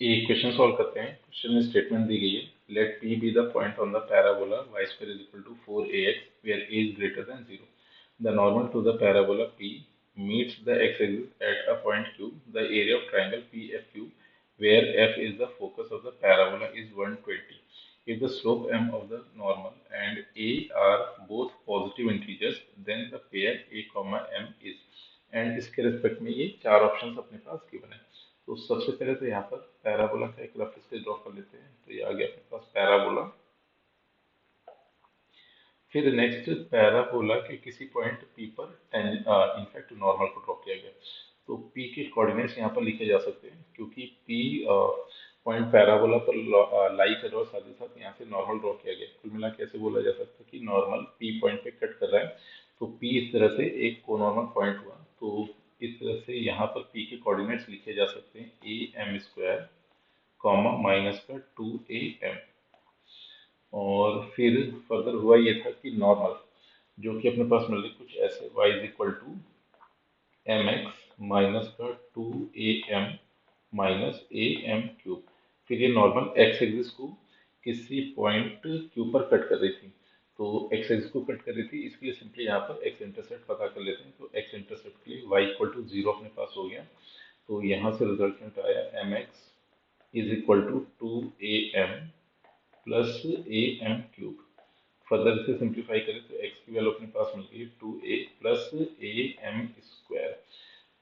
एक question solve करते हैं। क्वेश्चन में स्टेटमेंट दी गई है, late p be the point on the parabola y square is equal to 4ax where a is greater than 0. The normal to the parabola p meets the x-axis at a point q. The area of triangle pfq where f is the focus of the parabola is 120. If the slope m of the normal and a are both positive integers, then the pair a comma m is, and इसके respect में ये चार options अपने पास given है। तो सबसे पहले तो यहाँ पर पैराबोला का एक रफ स्केच ड्रॉ कर लेते हैं। तो ये आ गया अपने पास पैराबोला। फिर नेक्स्ट पैराबोला के किसी पॉइंट P पर इनफैक्ट नॉर्मल को ड्रॉ किया गया। तो P के कोऑर्डिनेट्स यहाँ पर लिखे जा सकते हैं, क्योंकि P पॉइंट पैराबोला पर लाई कर रहा है और साथ ही साथ यहाँ से नॉर्मल ड्रॉ किया गया। कुल मिला के ऐसे बोला जा सकता है कि नॉर्मल P पॉइंट पे कट कर रहा है, तो P इस तरह से एक कोनॉर्मल पॉइंट हुआ। तो इस तरह से यहाँ पर P के कोऑर्डिनेट्स लिखे जा सकते हैं am² कॉमा माइनस का 2am। और फिर फर्दर हुआ ये था कि नॉर्मल जो कि अपने पास मिल रही कुछ ऐसे y is equal to mx minus का 2am माइनस am³। फिर ये नॉर्मल x एक्सिस को किसी पॉइंट q पर कट कर रही थी, तो x एक्सिस को कट कर रही थी, इसके लिए सिंपली यहाँ पर x इंटरसेप्ट पता कर लेते हैं। तो x इंटरसेप्ट के लिए y इक्वल टू 0 अपने पास हो गया। तो यहाँ से रिजल्टेंट आया mx is equal to 2am plus am³। Further इसे सिंप्लीफाई करें तो x की वैल्यू अपने पास मिल गई 2a प्लस am²।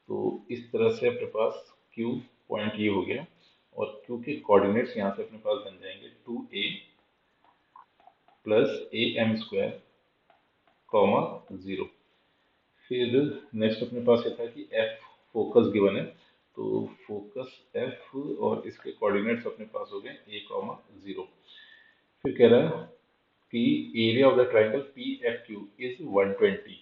तो इस तरह से अपने पास q पॉइंट ये हो गया, और q के कोऑर्डिनेट्स यहाँ से अपने पास बन जाएंगे 2a प्लस am² कॉमा 0। फिर नेक्स्ट अपने पास ये था कि f फोकस गिवन है, तो फोकस f और इसके कोऑर्डिनेट्स अपने पास हो गए a कॉमा 0। फिर कह रहा है कि area of the triangle PFQ is 120।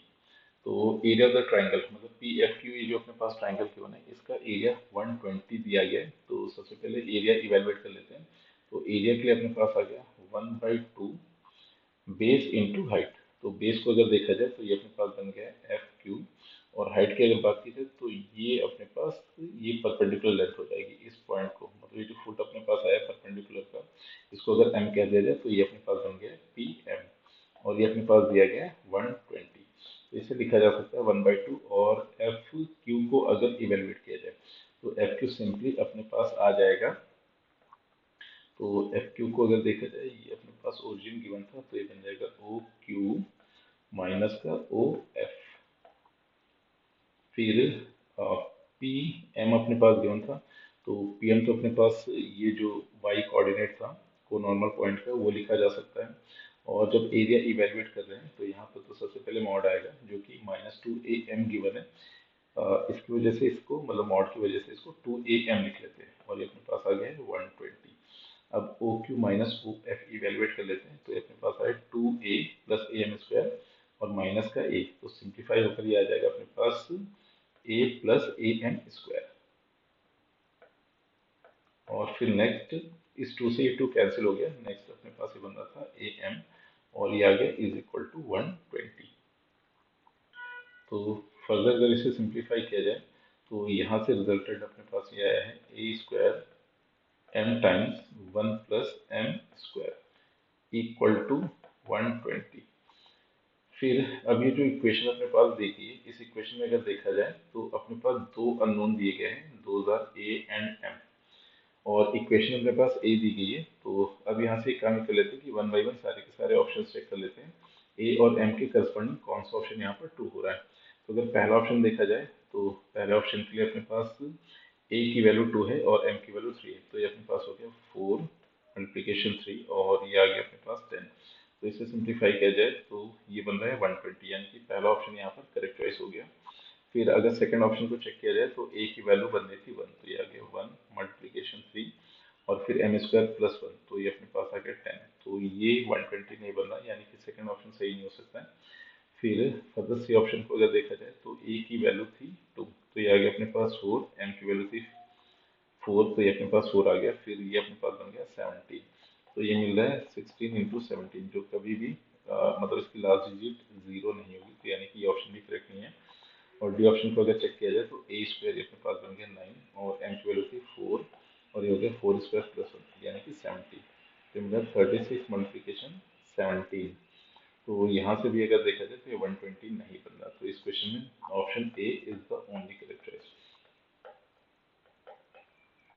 तो एरिया ऑफ द ट्राइंगल मतलब PFQ ये जो अपने पास ट्राइंगल गिवन है, इसका एरिया 120 दिया गया है। तो सबसे पहले एरिया इवेलुएट कर लेते हैं। तो एरिया के लिए अपने पास आ गया 1/2 बेस इंटू हाइट। तो बेस को अगर देखा जाए तो ये अपने पास बन गया FQ, और हाइट की अगर बात की जाए तो ये अपने पास ये परपेंडिकुलर लेंथ हो जाएगी इस पॉइंट को, मतलब ये जो फुट अपने पास आया परपेंडिकुलर का, इसको अगर m कह दिया जाए तो ये अपने पास बन गया PM, और ये अपने पास दिया गया 120। तो इसे लिखा जा सकता है 1/2। और FQ को अगर इवेलुएट किया जाए तो FQ सिंपली अपने पास आ जाएगा। तो FQ को अगर देखा जाए, ये अपने पास ओरिजिन गिवन था, तो ये बन जाएगा OQ माइनस का OF। फिर PM अपने पास गिवन था, तो PM तो अपने पास ये जो y कोऑर्डिनेट था को नॉर्मल पॉइंट का, वो लिखा जा सकता है। और जब एरिया इवेलुएट कर रहे हैं तो यहाँ पर तो सबसे पहले मॉड आएगा, जो कि -2am गिवन है। इसकी वजह से इसको मतलब मॉड की वजह से इसको 2am लिख लेते हैं, और ये अपने पास आ गया है 120। अब OQ माइनस OF इवेलुएट कर लेते हैं, तो ये अपने पास आए 2a प्लस am² और माइनस का a, तो सिंप्लीफाई होकर ये आ जाएगा अपने पास a प्लस am²। और फिर नेक्स्ट इस 2 से ये 2 कैंसिल हो गया, नेक्स्ट अपने पास ये बन रहा था am, और ये आ गया इज इक्वल टू 120। तो फर्दर अगर इसे सिंप्लीफाई किया जाए तो यहाँ से रिजल्टेड अपने पास ये आया है a² m times 1 plus m² equal to 120। फिर अब ये जो इक्वेशन अपने पास देखी है, इस इक्वेशन में अगर देखा जाए तो अपने पास दो अननोन दिए गए हैं, those are a and m, और इक्वेशन अपने पास a दी गई है। तो अब यहाँ से एक काम कर लेते हैं कि 1 बाई 1 सारे के सारे ऑप्शन चेक कर लेते हैं, a और m के करस्पॉन्डिंग कौन सा ऑप्शन यहाँ पर ट्रू हो रहा है। तो अगर पहला ऑप्शन देखा जाए तो पहले ऑप्शन के लिए अपने पास a की वैल्यू 2 है और m की वैल्यू 3 है, तो ये अपने पास हो गया 4 मल्टीप्लीकेशन 3, और ये आ गया अपने पास 10। तो इसे सिंप्लीफाई किया जाए तो ये बन रहा है 120, यानी कि पहला ऑप्शन यहाँ पर करेक्ट चॉइस हो गया। फिर अगर सेकंड ऑप्शन को चेक किया जाए तो a की वैल्यू बन रही थी 1, तो ये आ गया 1 मल्टीप्लीकेशन 3 और फिर m² प्लस 1, तो ये अपने पास आ गया 10। तो ये 120 नहीं बन रहा, यानी कि सेकंड ऑप्शन सही नहीं हो सकता है। फिर फर्दर सी ऑप्शन को अगर देखा जाए तो a की वैल्यू थी 2, तो ये आ गया अपने पास 4, m की वैल्यू थी 4, तो ये अपने पास 4 आ गया। फिर ये अपने पास बन गया 17, तो ये मिल रहा है 16 इंटू 17, जो कभी भी मतलब इसकी लास्ट डिजिट 0 नहीं होगी, तो यानी कि ये ऑप्शन भी करेक्ट नहीं है। और डी ऑप्शन को अगर चेक किया जाए तो a² ये अपने पास बन गया 9 और m की वैल्यू थी 4, और ये हो गया 4² प्लस 1 यानी कि 70। Similar 36 multiplication 17। तो यहाँ से भी अगर देखा जाए तो ये 120 नहीं बन रहा, तो इस क्वेश्चन में option A is the only correct choice.